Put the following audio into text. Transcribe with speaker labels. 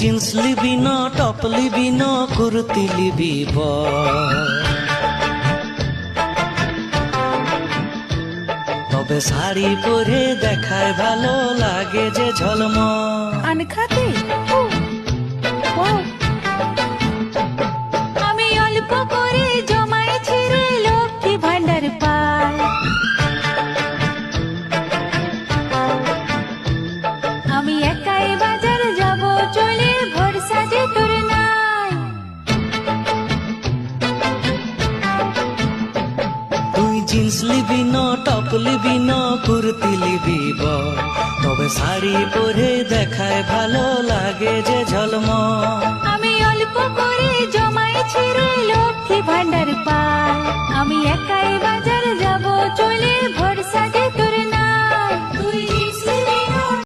Speaker 1: Jeans লিবি না, top লিবি না, কুর্তি লিবি তবে শাড়ি পরে দেখায় ভালো লাগে যে ঝলমল।
Speaker 2: আনখাতে আমি অল্প করে জমাইছি রে লক্ষ্মী ভান্ডার পাই। আমি একাই বাজার যাব চলে, ভরসা যে তোর নাই।
Speaker 1: তুই জিন্স লিবি না, টপ লিবি না, কুর্তি লিবি তবে শাড়ি পরে দেখায় ভালো লাগে যে ঝলমল।
Speaker 2: আমি অল্প করে জমাইছি রে লক্ষ্মী ভান্ডার পাই। আমি একাই বাজার যাব চলে, ভরসা যে তোর